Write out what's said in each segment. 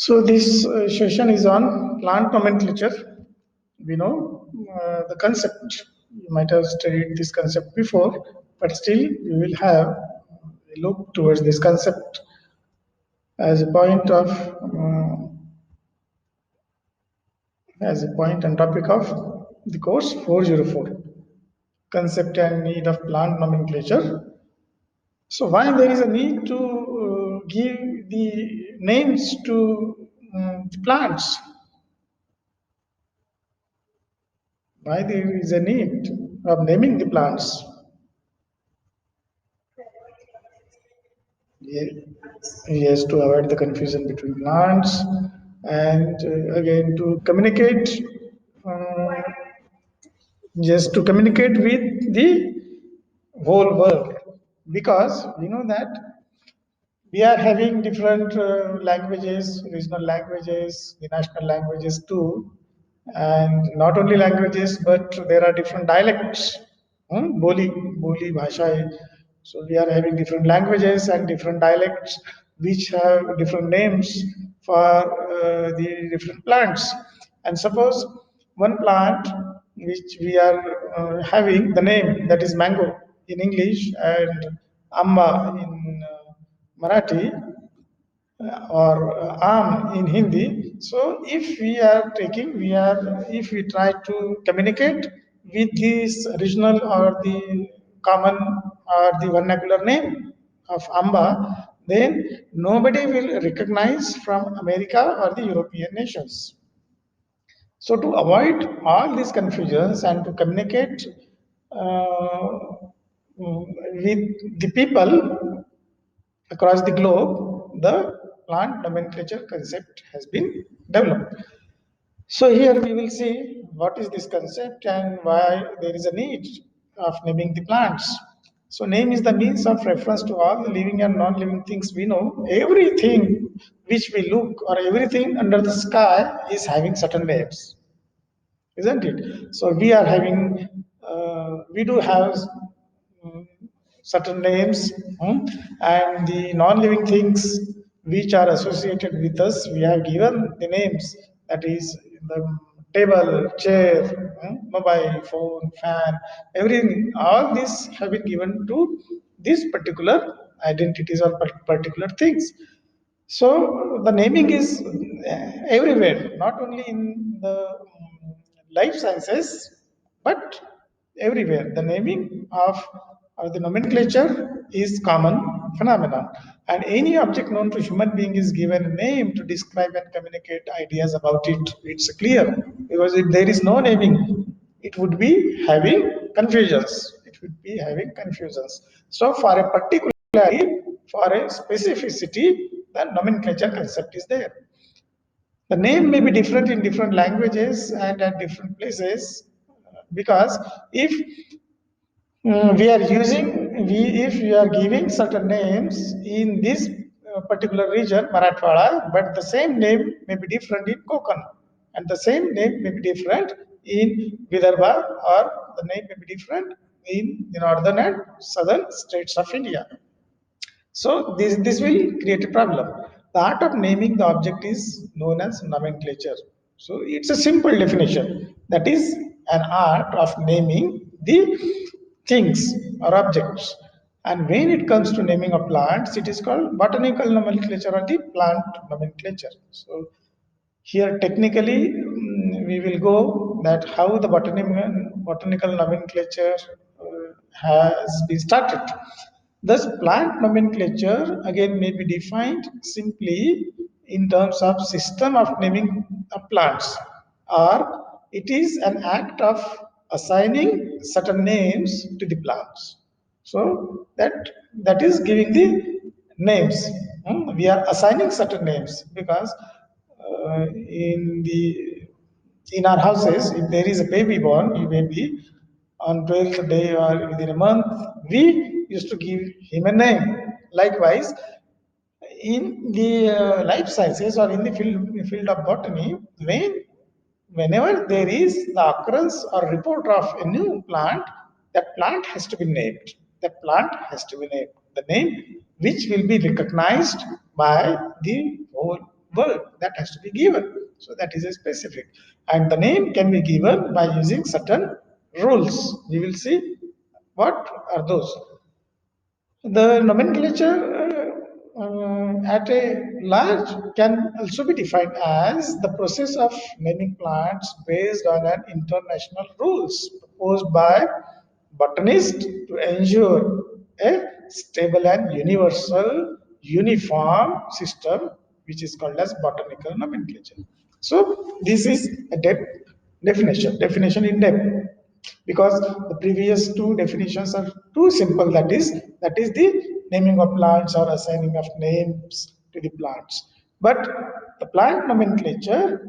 So this session is on plant nomenclature. We know the concept. You might have studied this concept before, but still you will have a look towards this concept as a point of as a point and topic of the course 404, concept and need of plant nomenclature. So why there is a need to give the names to the plants? Why there is a need of naming the plants? Yes, to avoid the confusion between plants and again to communicate, uh, just to communicate with the whole world, because we know that we are having different languages, regional languages, the national languages too, and not only languages, but there are different dialects. Boli bhasha hai. So we are having different languages and different dialects which have different names for the different plants. And suppose one plant which we are having the name that is mango in English and amba in Marathi or Aam in Hindi. So if we are taking, if we try to communicate with this regional or the common or the vernacular name of Amba, then nobody will recognize from America or the European nations. So to avoid all these confusions and to communicate with the people across the globe, the plant nomenclature concept has been developed. So here we will see what is this concept and why there is a need of naming the plants. So name is the means of reference to all the living and non-living things we know. Everything which we look or everything under the sky is having certain names, isn't it? So we are having, we do have mm, certain names, and the non-living things which are associated with us, we have given the names. That is the table, chair, mobile phone, fan, everything. All these have been given to these particular identities or particular things. So the naming is everywhere, not only in the life sciences, but everywhere. The naming of or the nomenclature is common phenomenon, and any object known to human being is given a name to describe and communicate ideas about it. It's clear, because if there is no naming, it would be having confusions. It would be having confusions. So for a particular, for a specificity, the nomenclature concept is there. The name may be different in different languages and at different places, because if we are using, if we are giving certain names in this particular region, Marathwada, but the same name may be different in Konkan, and the same name may be different in Vidarbha, or the name may be different in the northern and southern states of India. So this will create a problem. The art of naming the object is known as nomenclature. So it's a simple definition. That is an art of naming the things or objects. And when it comes to naming of plants, it is called botanical nomenclature or the plant nomenclature. So here technically we will go that how the botanical nomenclature has been started. Thus, plant nomenclature again may be defined simply in terms of system of naming of plants, or it is an act of assigning certain names to the plants. So that is giving the names. We are assigning certain names because in our houses, if there is a baby born, a baby on 12th day or within a month, we used to give him a name. Likewise, in the life sciences or in the field of botany, whenever there is the occurrence or report of a new plant, that plant has to be named. That plant has to be named. The name which will be recognized by the whole world that has to be given. So that is a specific. And the name can be given by using certain rules. We will see what are those. The nomenclature at a large can also be defined as the process of naming plants based on an international rules proposed by botanists to ensure a stable and universal uniform system which is called as botanical nomenclature. So this is a definition in depth, because the previous two definitions are too simple. That is the naming of plants or assigning of names to the plants. But the plant nomenclature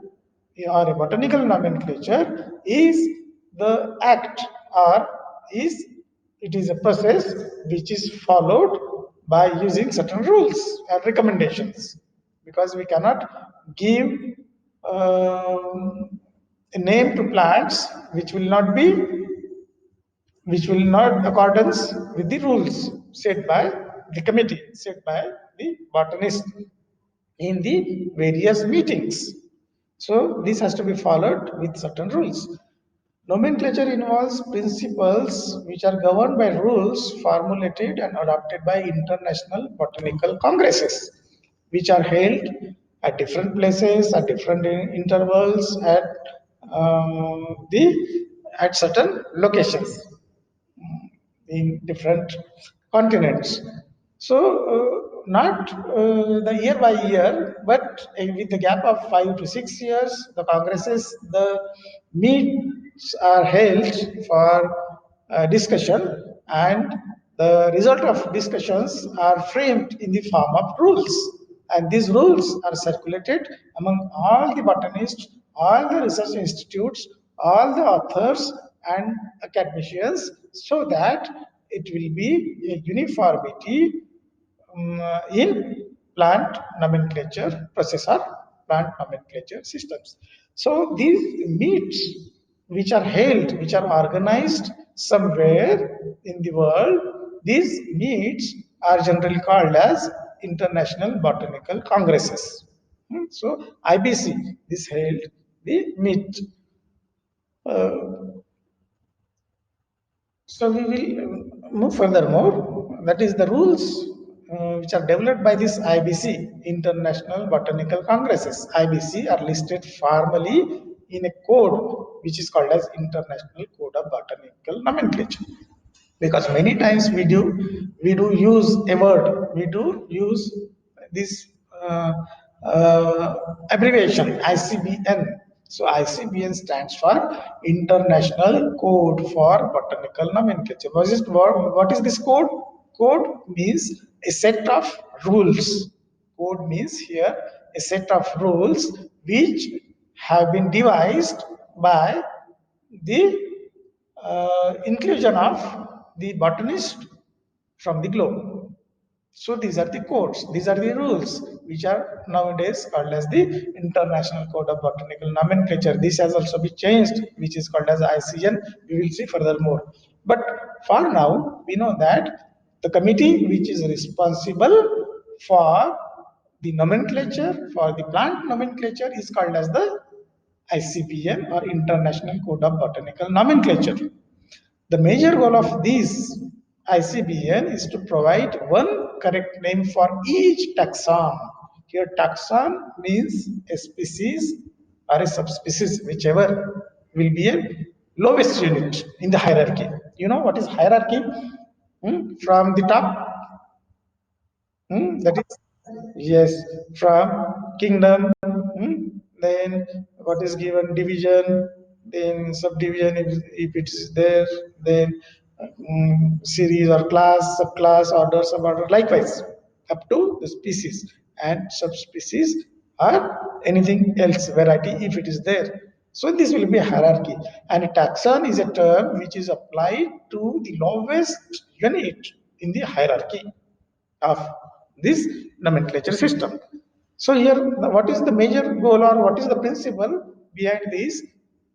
or a botanical nomenclature is the act, or is it is a process which is followed by using certain rules and recommendations, because we cannot give um, a name to plants which will not accordance with the rules set by the committee, set by the botanist in the various meetings. So this has to be followed with certain rules. Nomenclature involves principles which are governed by rules formulated and adopted by international botanical congresses, which are held at different places at different intervals the at certain locations in different continents. So, not the year by year, but with the gap of 5 to 6 years, the congresses, the meets are held for discussion, and the result of discussions are framed in the form of rules. And these rules are circulated among all the botanists, all the research institutes, all the authors and academicians, so that it will be a uniformity in plant nomenclature process or plant nomenclature systems. So these meets which are held, which are organized somewhere in the world, these meets are generally called as international botanical congresses. So IBC, this held the meet. Uh, So we will move furthermore. That is the rules which are developed by this IBC, International Botanical Congresses. IBC are listed formally in a code which is called as International Code of Botanical Nomenclature, because many times we do use a word, we do use this uh, abbreviation ICBN. So ICBN stands for International Code for Botanical Nomenclature. What is this code? Code means a set of rules. Code means here a set of rules which have been devised by the inclusion of the botanist from the globe. So these are the codes, these are the rules, which are nowadays called as the International Code of Botanical Nomenclature. This has also been changed, which is called as ICN. We will see furthermore. But for now, we know that the committee which is responsible for the nomenclature, for the plant nomenclature, is called as the ICBN, or International Code of Botanical Nomenclature. The major goal of this ICBN is to provide one correct name for each taxon. Here, taxon means a species or a subspecies, whichever will be a lowest unit in the hierarchy. You know what is hierarchy? From the top, that is, yes, from kingdom, then what is given division, then subdivision if it is there, then series or class, subclass, order, suborder, likewise up to the species and subspecies or anything else variety if it is there. So this will be a hierarchy, and a taxon is a term which is applied to the lowest unit in the hierarchy of this nomenclature system. So here, what is the major goal or what is the principle behind this?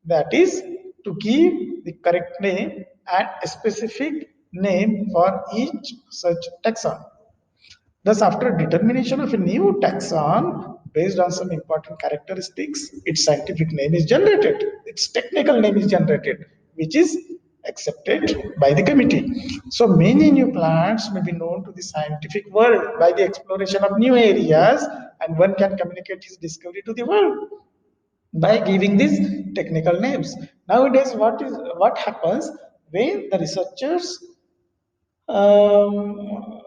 That is to give the correct name and a specific name for each such taxon. Thus, after determination of a new taxon, based on some important characteristics, its scientific name is generated, its technical name is generated, which is accepted by the committee. So many new plants may be known to the scientific world by the exploration of new areas, and one can communicate his discovery to the world by giving these technical names. Nowadays, what happens when the researchers um,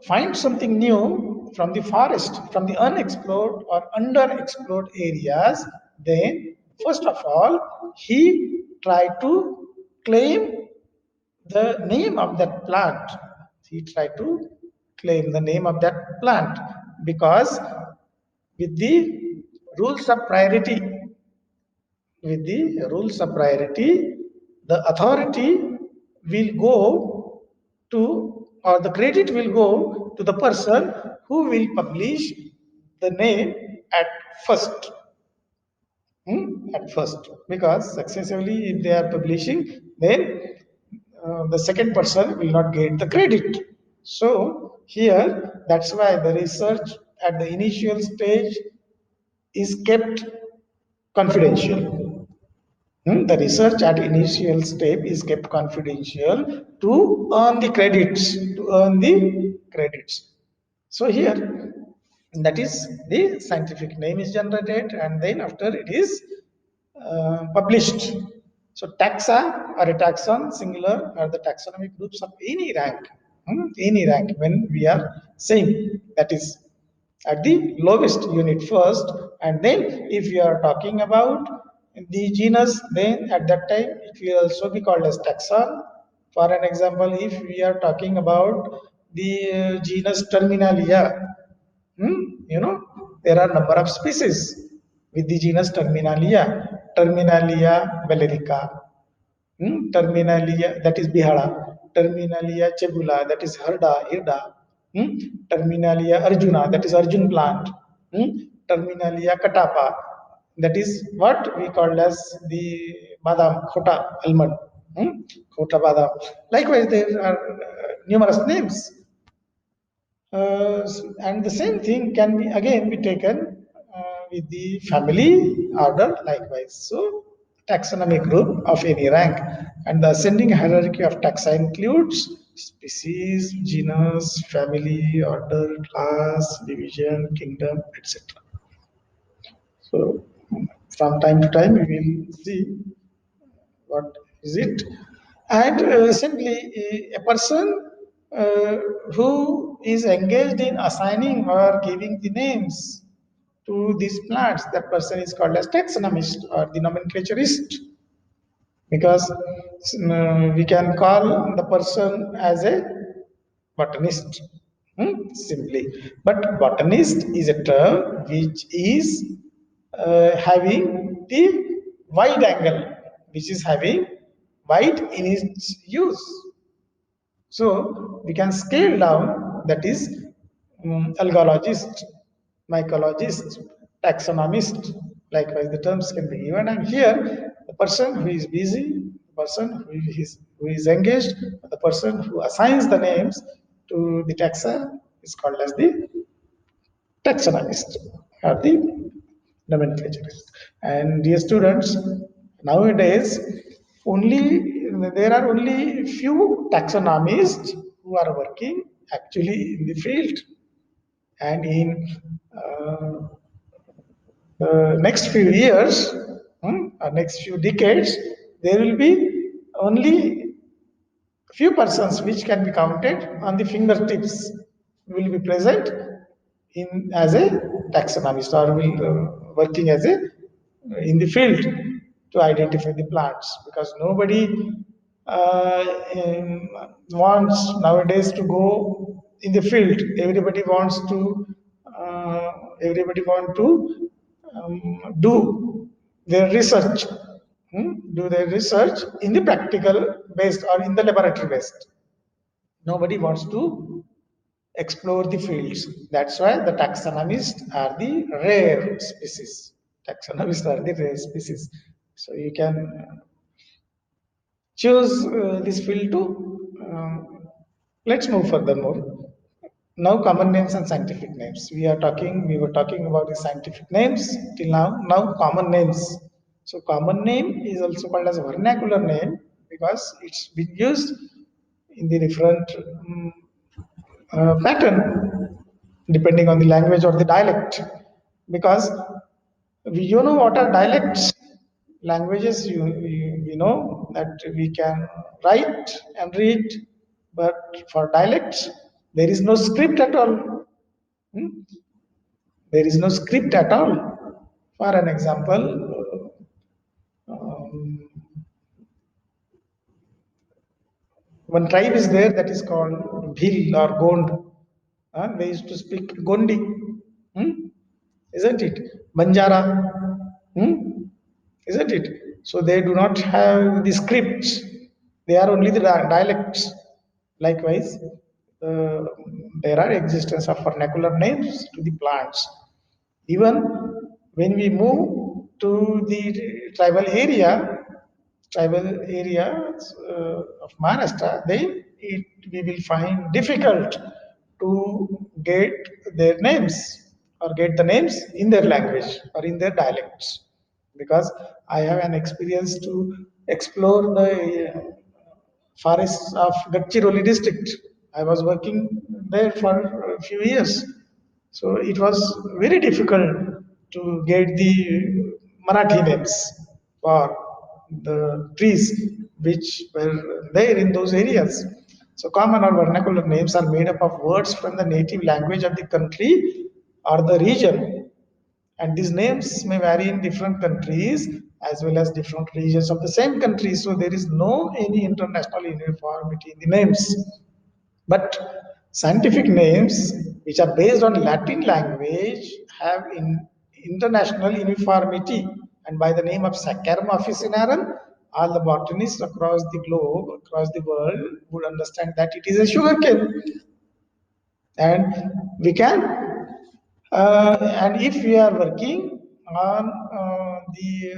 find something new from the forest, from the unexplored or underexplored areas, then first of all, he tried to claim the name of that plant. He tried to claim the name of that plant because with the rules of priority, the authority will go to, or the credit will go to the person who will publish the name at first. At first, because successively if they are publishing, then the second person will not get the credit. So here, that's why the research at the initial stage is kept confidential. The research at initial step is kept confidential to earn the credits, So here, that is the scientific name is generated, and then after it is published. So taxa or a taxon, singular, are the taxonomic groups of any rank. Any rank, when we are saying, that is at the lowest unit first, and then if you are talking about the genus, then at that time it will also be called as taxon. For an example, if we are talking about the genus Terminalia, you know, there are number of species with the genus Terminalia. Terminalia valerica, Terminalia, that is Bihala. Terminalia cebula, that is Hirda. Terminalia arjuna, that is Arjun plant. Terminalia katapa, that is what we call as the badam, khota almond. Khota badam. Likewise, there are numerous names. And the same thing can be again be taken with the family order likewise. So taxonomy group of any rank, and the ascending hierarchy of taxa includes species, genus, family, order, class, division, kingdom, etc. So from time to time we will see what is it. And simply a person who is engaged in assigning or giving the names to these plants, that person is called as taxonomist or the nomenclaturist, because we can call the person as a botanist, simply. But botanist is a term which is having the wide angle, which is having wide in its use. So we can scale down, that is algologist, mycologist, taxonomist. Likewise, the terms can be given. And here, the person who is busy, the person who is engaged, the person who assigns the names to the taxa is called as the taxonomist or the nomenclaturist. And dear students, nowadays there are only few taxonomists who are working actually in the field, and in uh, next few years, or next few decades, there will be only few persons which can be counted on the fingertips will be present in as a taxonomist, or will working as a in the field to identify the plants, because nobody wants nowadays to go in the field. Everybody wants to everybody want to do their research, do their research in the practical based or in the laboratory based. Nobody wants to explore the fields. That's why the taxonomists are the rare species. Taxonomists are the rare species. So you can choose this field to. Let's move furthermore. Now common names and scientific names. We were talking about the scientific names till now. Now common names. So common name is also called as a vernacular name because it's been used in the different pattern depending on the language or the dialect. Because you know what are dialects? Languages you know that we can write and read, but for dialects there is no script at all. Hmm? There is no script at all. For an example, um, one tribe is there that is called Bhil or Gond. They used to speak Gondi, hmm? Isn't it? Banjara, hmm? Isn't it? So they do not have the scripts. They are only the dialects. Likewise, uh, there are existence of vernacular names to the plants. Even when we move to the tribal areas of Maharashtra, then we will find difficult to get their names or get the names in their language or in their dialects. Because I have an experience to explore the forests of Gadchiroli district. I was working there for a few years. So it was very difficult to get the Marathi names for the trees which were there in those areas. So common or vernacular names are made up of words from the native language of the country or the region, and these names may vary in different countries as well as different regions of the same country, so there is no any international uniformity in the names. But scientific names which are based on Latin language have international uniformity, and by the name of Saccharum officinarum, all the botanists across the globe, across the world would understand that it is a sugarcane. And we can and if we are working on the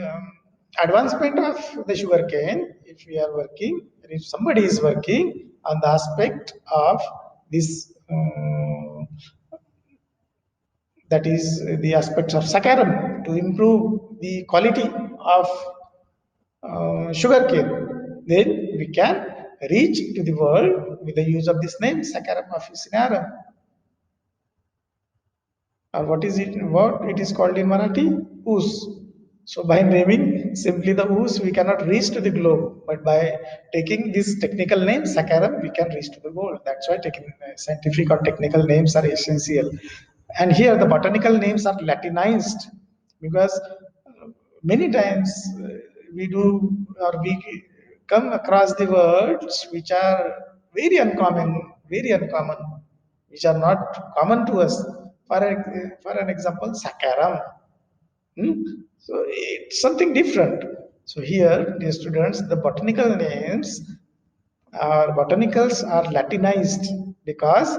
advancement of the sugarcane, if we are working, if somebody is working on the aspect of this, that is the aspects of saccharum to improve the quality of sugarcane, then we can reach to the world with the use of this name, Saccharum officinarum. Or what it is called in Marathi? Oos. So by naming simply the oos, we cannot reach to the globe. But by taking this technical name, Saccharum, we can reach to the world. That's why taking scientific or technical names are essential. And here the botanical names are Latinized because many times we do or we come across the words which are very uncommon, which are not common to us. For an example, Sakaram. Hmm? So it's something different. So here, dear students, the botanical names botanicals are Latinized because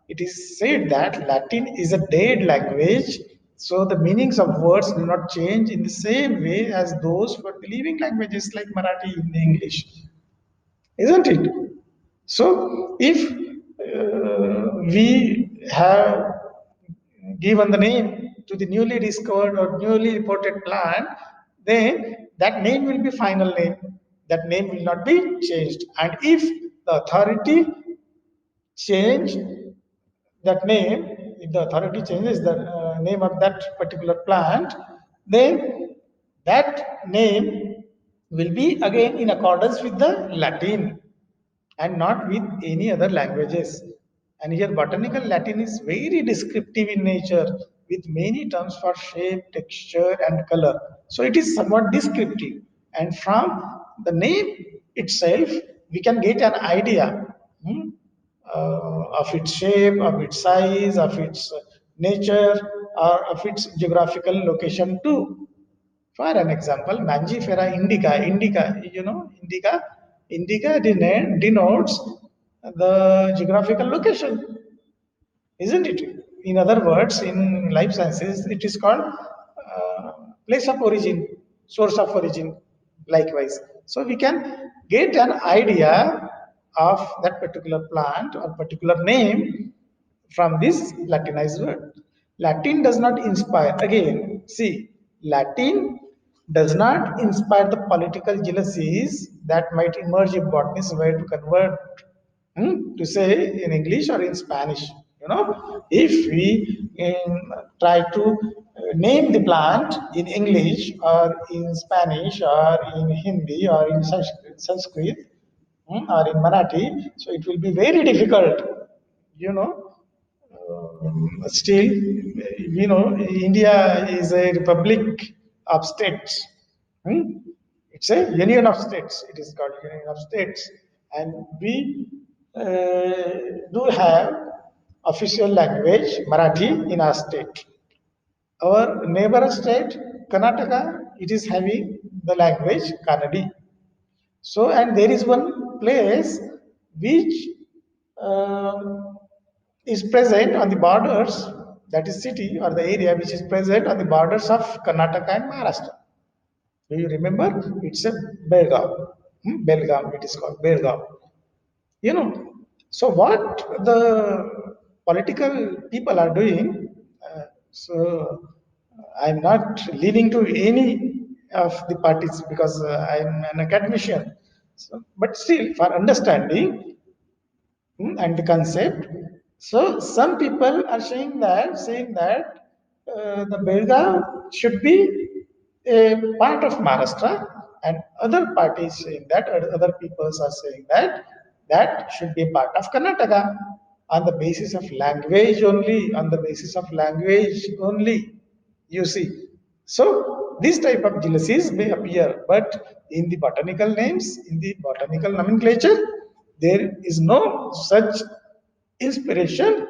it is said that Latin is a dead language, so the meanings of words do not change in the same way as those for the living languages like Marathi, Hindi, English, isn't it? So, if we have given the name to the newly discovered or newly reported plant, then that name will be final name. That name will not be changed. And if the authority change that name, if the authority changes the name of that particular plant, then that name will be again in accordance with the Latin and not with any other languages. And here botanical Latin is very descriptive in nature with many terms for shape, texture and color. So it is somewhat descriptive, and from the name itself we can get an idea, of its shape, of its size, of its nature, or of its geographical location too. For an example, Mangifera indica denotes the geographical location, isn't it? In other words, in life sciences, it is called place of origin, source of origin, likewise. So we can get an idea of that particular plant or particular name from this Latinized word. Latin does not inspire. Again, see, Latin does not inspire the political jealousies that might emerge if botanists were to convert to say in English or in Spanish. If we try to name the plant in English or in Spanish or in Hindi or in Sanskrit, or in Marathi, so it will be very difficult, you know. Still, India is a republic of states. Hmm? It's a union of states. It is called union of states, and we do have official language Marathi in our state. Our neighbor state Karnataka, it is having the language Kannadi. So, and there is one place which um, is present on the borders, that is city or the area which is present on the borders of Karnataka and Maharashtra. Do you remember? It's a Belgaum. Belgaum, it is called Belgaum. You know, so what the political people are doing, so I'm not leaning to any of the parties because I'm an academician. So, but still, for understanding, and the concept. So some people are saying that the Belgaum should be a part of Maharashtra, and other parties saying that, or other peoples are saying that that should be a part of Karnataka on the basis of language only. On the basis of language only, you see. So these type of jealousies may appear, but in the botanical names, in the botanical nomenclature, there is no such inspiration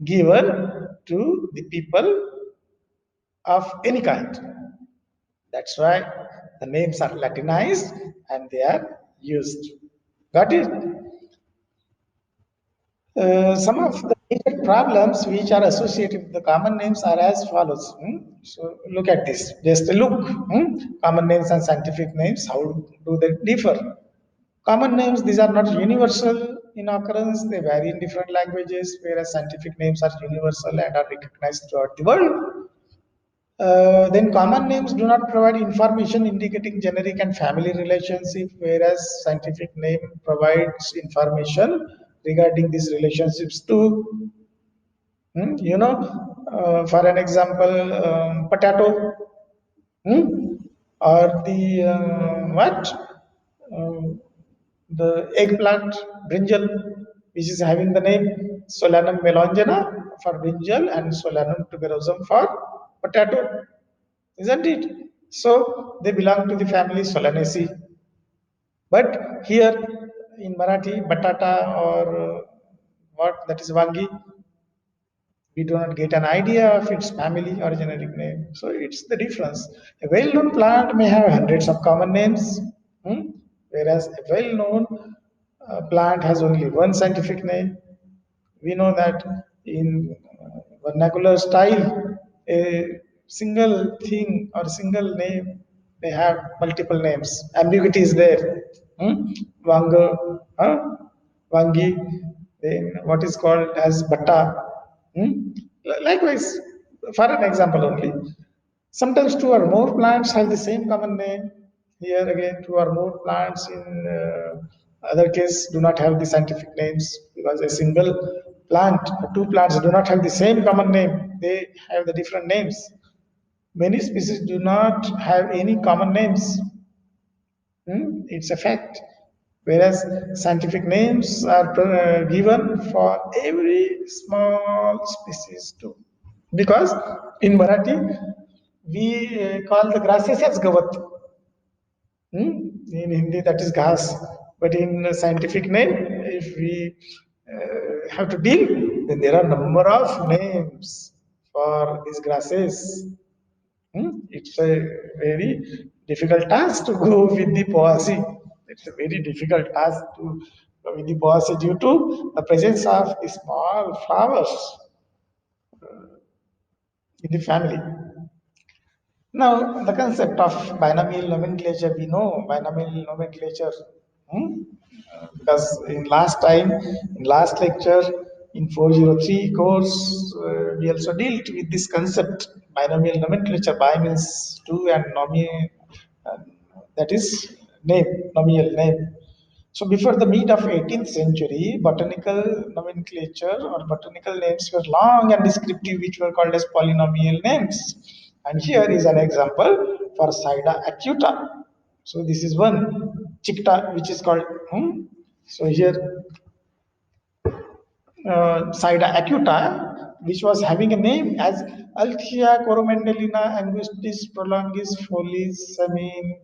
given to the people of any kind. That's why the names are Latinized and they are used. Got it? Some of the major problems which are associated with the common names are as follows. So look at this. Just a look. Common names and scientific names, how do they differ? Common names, these are not universal in occurrence. They vary in different languages, whereas scientific names are universal and are recognized throughout the world. Then common names do not provide information indicating generic and family relationship, whereas scientific name provides information regarding these relationships too. For an example, potato, or the what? Um, the eggplant, brinjal, which is having the name Solanum melongena for brinjal and Solanum tuberosum for potato, isn't it? So they belong to the family Solanaceae. But here in Marathi, batata or what that is wangi, we do not get an idea of its family or generic name. So it's the difference. A well-known plant may have hundreds of common names, whereas a well-known plant has only one scientific name. We know that in vernacular style, a single thing or single name they have multiple names. Ambiguity is there. Wanga, huh? Wangi, then what is called as Bhatta. Hmm? Likewise, for an example only, sometimes two or more plants have the same common name. Here again, two or more plants in other case do not have the scientific names because a single plant, two plants do not have the same common name. They have the different names. Many species do not have any common names. It's a fact. Whereas scientific names are given for every small species too. Because in Marathi, we call the grasses as gavat. In Hindi, that is ghas. But in scientific name, if we have to deal, then there are number of names for these grasses. It's a very difficult task to go with the poesy. It's a very difficult task to go with the poesy due to the presence of the small flowers in the family. Now, the concept of binomial nomenclature, we know binomial nomenclature because in last lecture, In 403 course, we also dealt with this concept, binomial nomenclature. Bi means two and nomi, uh, that is name, nominal name. So before the mid of 18th century, botanical nomenclature or botanical names were long and descriptive, which were called as polynomial names. And here is an example for Sida acuta. So this is one Chicta, which is called. So here Sida acuta, which was having a name as Althea coromandelina angustis prolongis foliis semin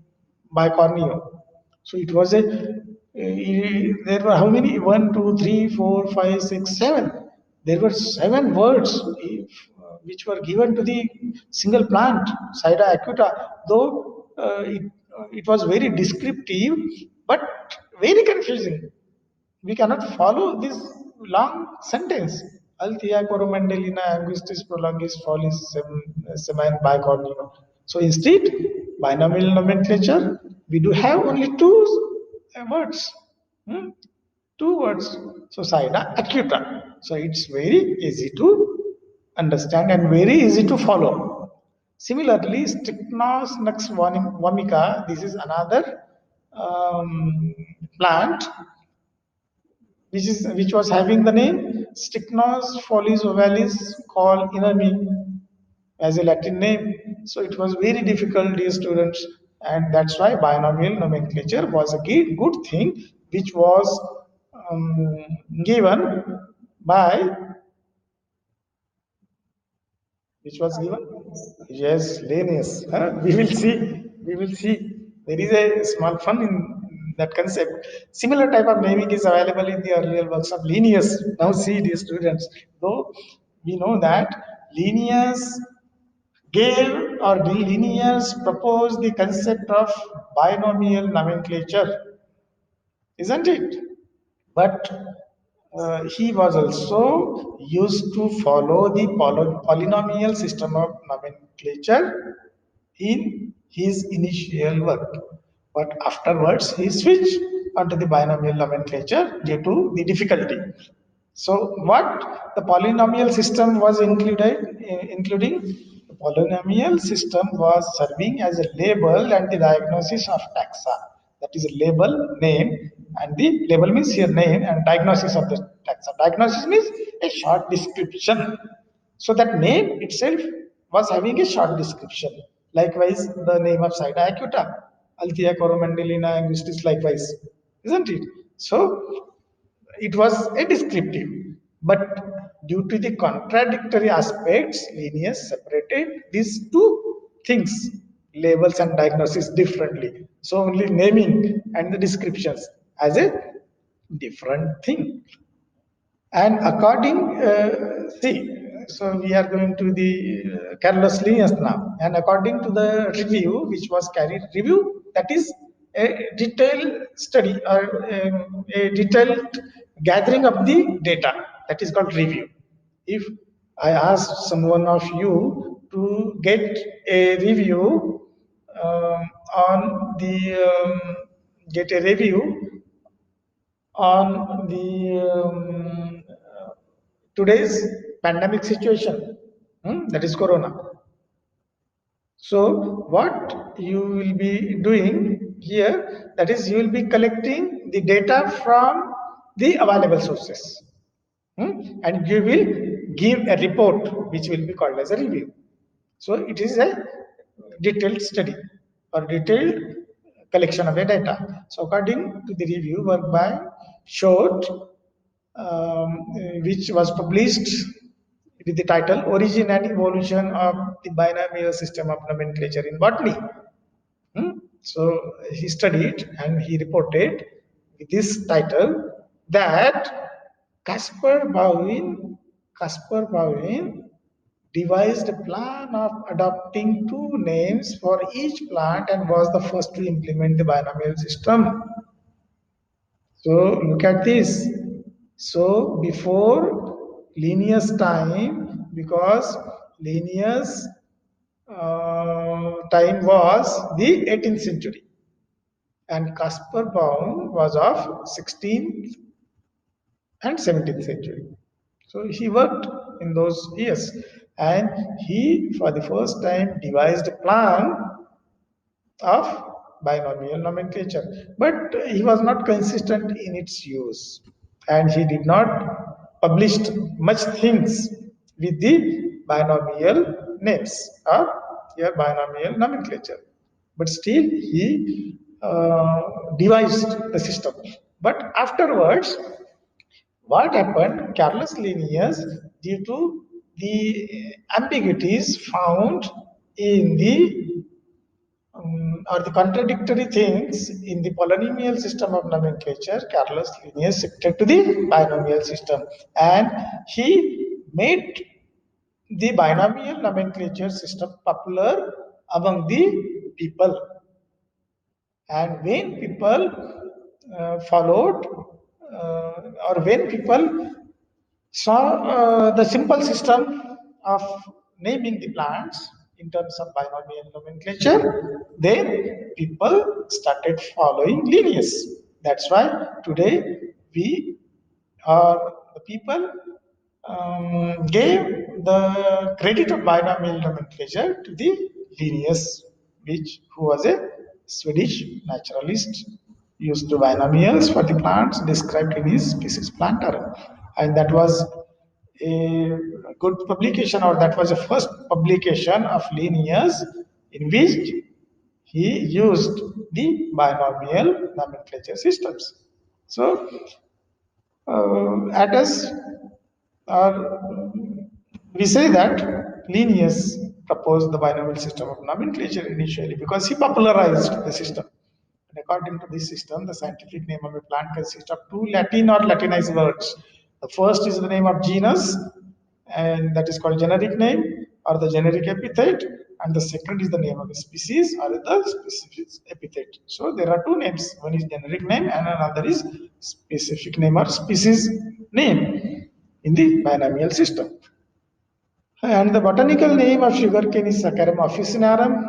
bicorneo. So it was a, there were how many? One, two, three, four, five, six, seven. There were seven words which were given to the single plant, Sida acuta, though it was very descriptive, but very confusing. We cannot follow this long sentence. Althea coromandelina angustis prolongis follis semen bicorneo. So instead, binomial nomenclature, we do have only two words. Hmm? Two words. So Sida acuta. So it's very easy to understand and very easy to follow. Similarly, Strychnos nux vomica, this is another plant which was having the name Strychnos follis ovalis called inami as a Latin name. So it was very difficult, dear students, and that's why binomial nomenclature was a good thing, which was given by which was given. Yes, Linnaeus. Huh? We will see. We will see. There is a small fun in that concept. Similar type of naming is available in the earlier works of Linnaeus. Now see, dear students, though we know that Linnaeus gave or Linnaeus proposed the concept of binomial nomenclature, isn't it? But he was also used to follow the polynomial system of nomenclature in his initial work. But afterwards, he switched onto the binomial nomenclature due to the difficulty. So, what the polynomial system was including the polynomial system was serving as a label and the diagnosis of taxa. That is a label, name, and the label means here name and diagnosis of the taxa. Diagnosis means a short description. So that name itself was having a short description. Likewise, the name of Sida acuta, Althea coromandelina angustis, likewise, isn't it? So it was a descriptive, but due to the contradictory aspects, Linnaeus separated these two things, labels and diagnosis, differently. So only naming and the descriptions as a different thing. And according, so we are going to the Carlos Linnaeus now. And according to the review, which was carried, review, that is a detailed study or a detailed gathering of the data. That is called review. If I ask someone of you to get a review on the get a review on the today's pandemic situation, that is corona. So what you will be doing here, that is you will be collecting the data from the available sources, and you will give a report which will be called as a review. So it is a detailed study or detailed collection of a data. So according to the review work by Short, which was published with the title Origin and Evolution of the Binomial System of Nomenclature in Botany. So he studied and he reported with this title that Caspar Bauwin devised a plan of adopting two names for each plant and was the first to implement the binomial system. So look at this. So before Linnaeus time, because Linnaeus time was the 18th century, and Caspar Baum was of 16th and 17th century. So he worked in those years, and he, for the first time, devised a plan of binomial nomenclature. But he was not consistent in its use, and he did not published much things with the binomial names or your binomial nomenclature. But still, he devised the system. But afterwards, what happened? Carlos Linnaeus, due to the ambiguities found in the or the contradictory things in the polynomial system of nomenclature, Carlos Linnaeus shifted to the binomial system, and he made the binomial nomenclature system popular among the people. And when people followed, or when people saw the simple system of naming the plants in terms of binomial nomenclature, then people started following Linnaeus. That's why today we are the people gave the credit of binomial nomenclature to the Linnaeus, who was a Swedish naturalist, used the binomials for the plants described in his species Plantarum, and that was a good publication, or that was the first publication of Linnaeus in which he used the binomial nomenclature systems. So, at us, we say that Linnaeus proposed the binomial system of nomenclature initially because he popularized the system. And according to this system, the scientific name of a plant consists of two Latin or Latinized words. The first is the name of genus, and that is called generic name or the generic epithet, and the second is the name of a species or the specific epithet. So there are two names: one is generic name and another is specific name or species name in the binomial system. And the botanical name of sugarcane is Saccharum officinarum.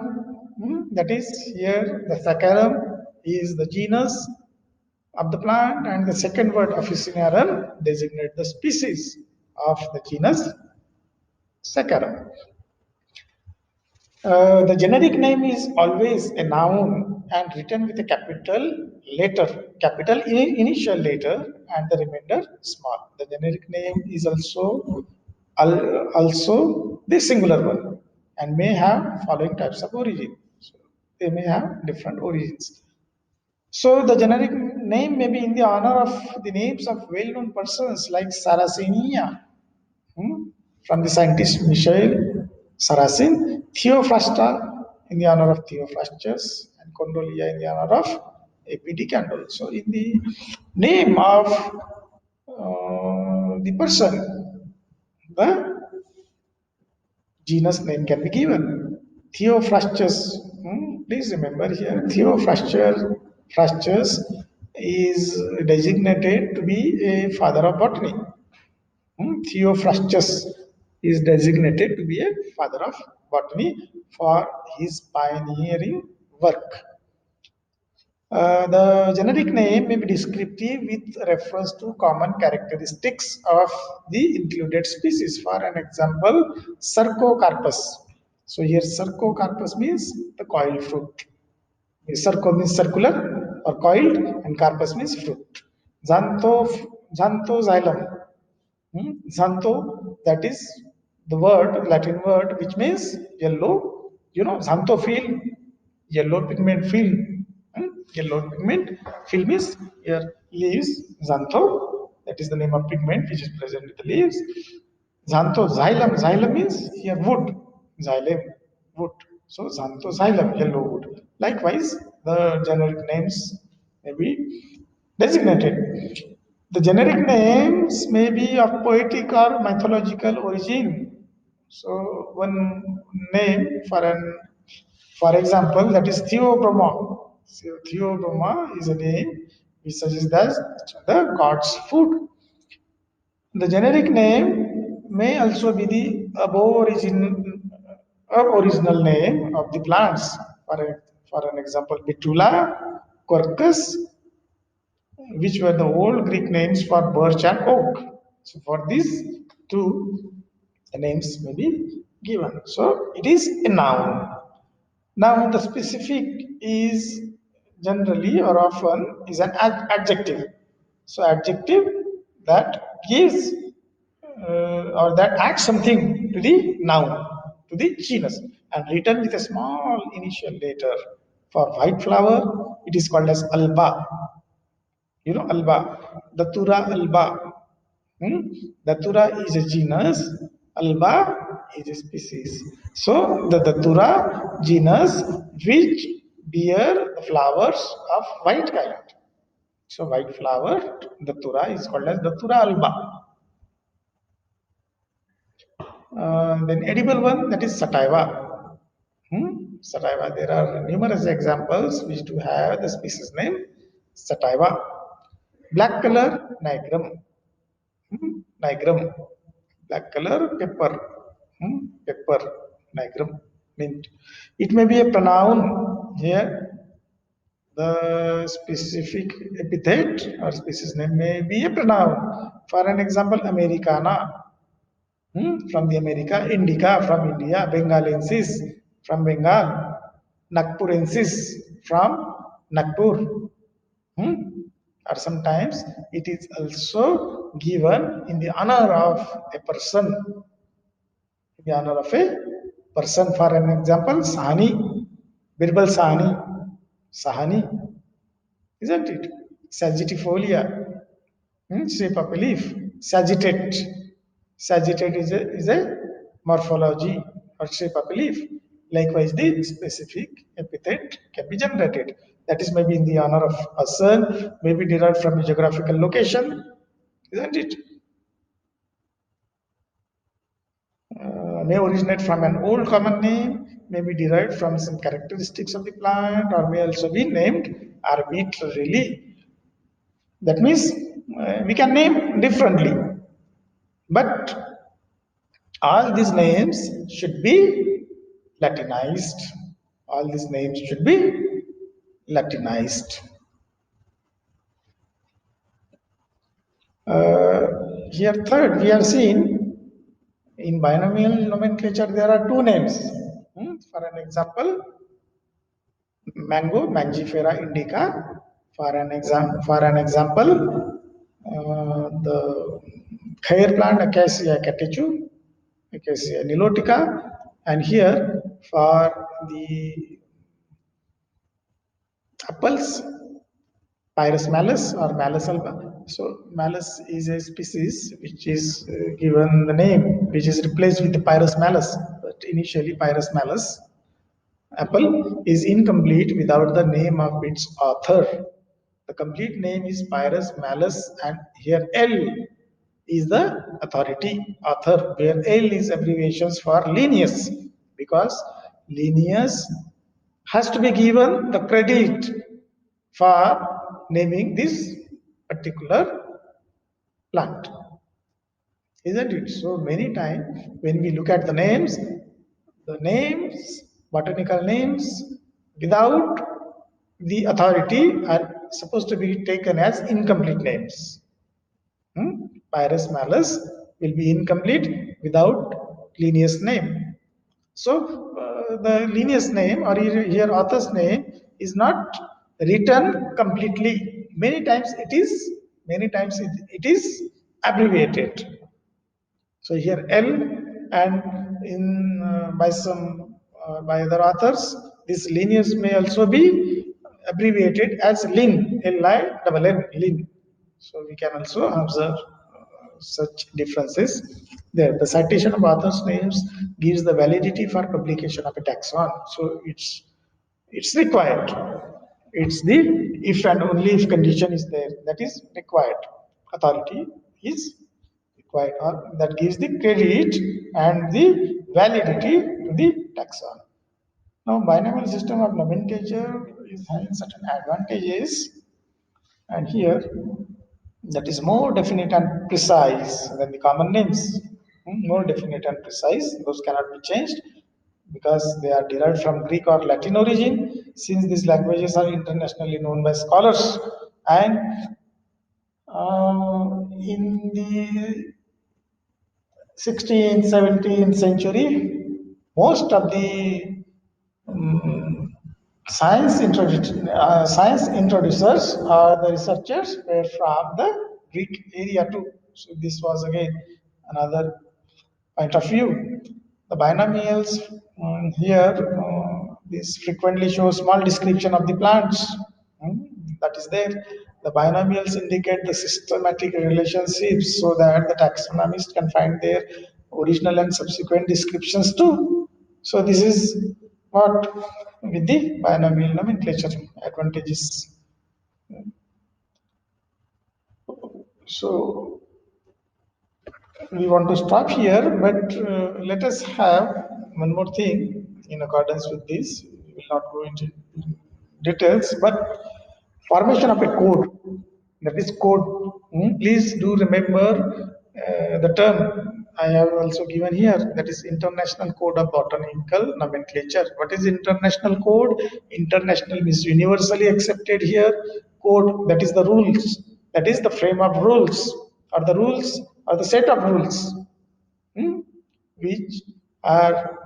That is, here the Saccharum is the genus of the plant, and the second word officinarum designate the species of the genus Saccharum. The generic name is always a noun and written with a capital initial letter, and the remainder small. The generic name is also the singular one and may have following types of origin. So they may have different origins. So the generic name may be in the honor of the names of well-known persons like Sarracenia, from the scientist Michel Sarracen, Theophrasta in the honor of Theophrastus, and Condolia in the honor of Epidicandol. So in the name of the person, the genus name can be given. Theophrastus, please remember here, Theophrastus is designated to be a father of botany. Theophrastus is designated to be a father of botany for his pioneering work. The generic name may be descriptive with reference to common characteristics of the included species. For an example, Sarcocarpus. So here Sarcocarpus means the coiled fruit. Sarco means circular or coiled, and carpus means fruit. Xanthosylum. Xantho, that is the word, Latin word, which means yellow. Xanthophyll, yellow pigment film. Yellow pigment film is here leaves. Xantho, that is the name of pigment which is present in the leaves. Xylem means here wood. Xylem, wood. So xylem, yellow wood. Likewise, the generic names may be designated. The generic names may be of poetic or mythological origin. So one name for example, that is Theobroma. So Theobroma is a name which suggests that the god's food. The generic name may also be the original name of the plants. For an example, Betula, Quercus, which were the old Greek names for birch and oak. So for this, to the names may be given. So it is a noun. Now the specific is generally or often is an adjective. So adjective that gives or that adds something to the noun, to the genus, and written with a small initial letter. For white flower, it is called as alba. You know, alba, Datura alba. Hmm? Datura is a genus, alba is a species. So the Datura genus which bear the flowers of white kind. So white flower, Datura, is called as Datura alba. Then edible one, that is sativa. Sativa. There are numerous examples which do have the species name sativa. Black color, nigrum. Nigrum. Black color, pepper. Pepper, nigrum, mint. It may be a pronoun here. The specific epithet or species name may be a pronoun. For an example, Americana, from the America, Indica from India, Bengalensis from Bengal, Nagpurensis from Nagpur. Hmm? Or sometimes it is also given in the honor of a person. In the honor of a person. For an example, Sahani, Birbal Sahani, Sahani, isn't it? Sagittarifolia, shape of a leaf. Sagittate. Sagittate is a morphology or shape of a leaf. Likewise, the specific epithet can be generated. That is maybe in the honor of a person, maybe derived from a geographical location, isn't it? May originate from an old common name, may be derived from some characteristics of the plant, or may also be named arbitrarily. That means we can name differently, but all these names should be Latinized. All these names should be Latinized. Here, third, we are seeing in binomial nomenclature there are two names. For an example, mango, Mangifera indica. For an example, the khair plant, Acacia catechu, Acacia nilotica, and here for the apples, Pyrus malus or Malus alba. So Malus is a species which is given the name, which is replaced with the Pyrus malus. But initially Pyrus malus apple is incomplete without the name of its author. The complete name is Pyrus malus, and here L is the authority author, where L is abbreviations for Linnaeus, because Linnaeus has to be given the credit for naming this particular plant, isn't it? So many times when we look at the names, botanical names, without the authority are supposed to be taken as incomplete names. Pyrus malus will be incomplete without Linnaeus name. So the Linnaeus name or here author's name is not written completely. Many times it is abbreviated. So here L, and in by other authors, this Linnaeus may also be abbreviated as Lin, L-I-N-N, Lin. So we can also observe such differences there. The citation of authors' names gives the validity for publication of a taxon. So it's required. It's the if and only if condition is there, that is required. Authority is required, or that gives the credit and the validity to the taxon. Now, binomial system of nomenclature is having certain advantages, and here that is more definite and precise than the common names. More definite and precise, those cannot be changed because they are derived from Greek or Latin origin, since these languages are internationally known by scholars. And in the 16th, 17th century, most of the um, science introducers or the researchers were from the Greek area too. So this was again another point of view. The binomials here, this frequently shows small description of the plants that is there. The binomials indicate the systematic relationships so that the taxonomist can find their original and subsequent descriptions too. So this is what with the binomial nomenclature advantages. So we want to stop here, but let us have one more thing in accordance with this. We will not go into details, but formation of a code, that is code. Please do remember the term I have also given here, that is International Code of Botanical Nomenclature. What is international code? International means universally accepted here. Code, that is the rules, that is the frame of rules, or the rules, or the set of rules hmm, which are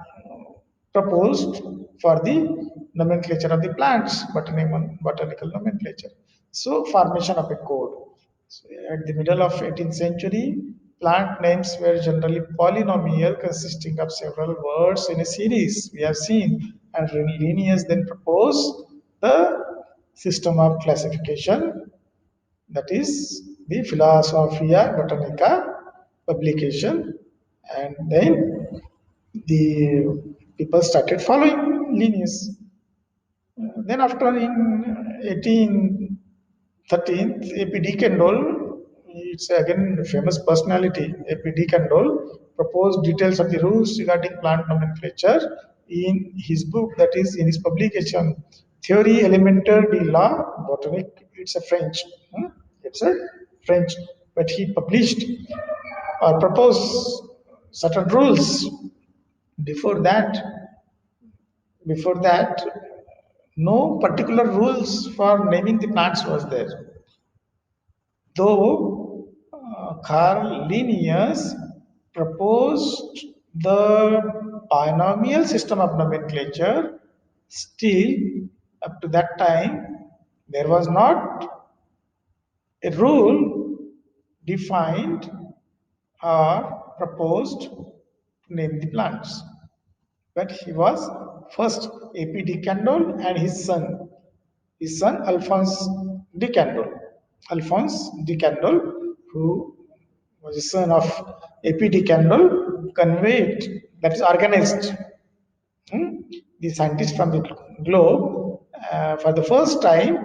proposed for the nomenclature of the plants, botanical nomenclature. So formation of a code. So at the middle of 18th century, plant names were generally polynomial, consisting of several words in a series. We have seen, and Linnaeus then proposed the system of classification, that is the Philosophia Botanica publication, and then the people started following Linnaeus. Then after in 1813, A.P. de Candolle, it's again a famous personality, A.P. de Candolle proposed details of the rules regarding plant nomenclature in his book, that is in his publication, Theorie élémentaire de la botanique. It's a French. It's a French, but he published or proposed certain rules. Before that, before that, no particular rules for naming the plants was there. Though Carl Linnaeus proposed the binomial system of nomenclature, still up to that time there was not a rule defined or proposed to name the plants. But he was first A.P. de Candolle and his son Alphonse de Candolle. Alphonse de Candolle, who was the son of A.P. de Candolle, conveyed, that is organized, the scientists from the globe for the first time,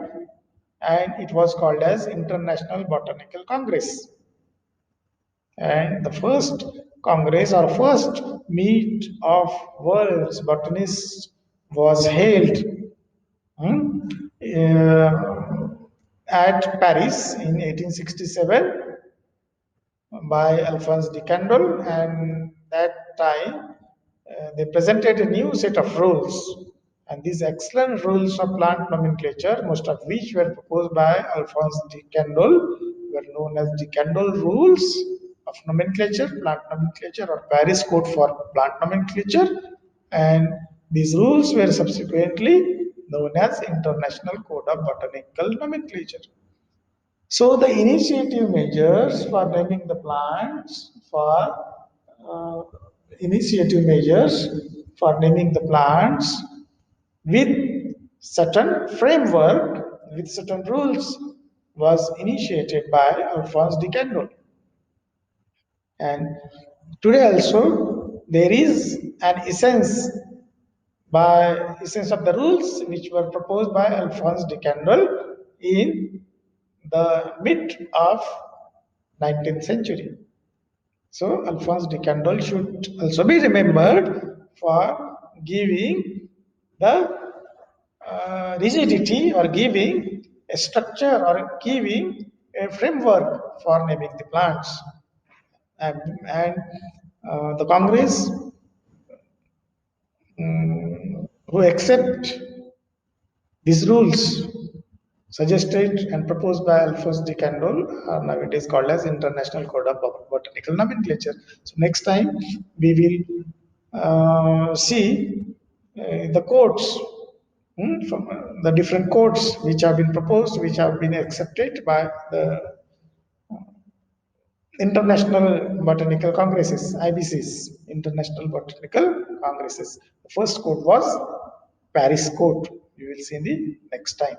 and it was called as International Botanical Congress. And the first congress or first meet of world's botanists was held hmm, uh, at Paris in 1867 by Alphonse de Candolle, and that time they presented a new set of rules. And these excellent rules of plant nomenclature, most of which were proposed by Alphonse de Candolle, were known as the Candolle Rules of Nomenclature, Plant Nomenclature, or Paris Code for Plant Nomenclature. And these rules were subsequently known as International Code of Botanical Nomenclature. So the initiative measures for naming the plants uh, with certain framework, with certain rules was initiated by Alphonse de Candolle. And today also there is an essence of the rules which were proposed by Alphonse de Candolle in the mid of 19th century. So Alphonse de Candolle should also be remembered for giving the rigidity, or giving a structure, or giving a framework for naming the plants. And the Congress who accept these rules suggested and proposed by Alphonse de Candolle, now it is called as International Code of Botanical Nomenclature. So next time we will see the codes from the different codes which have been proposed, which have been accepted by the International Botanical Congresses, IBCs, International Botanical Congresses. The first code was Paris Code. You will see in the next time.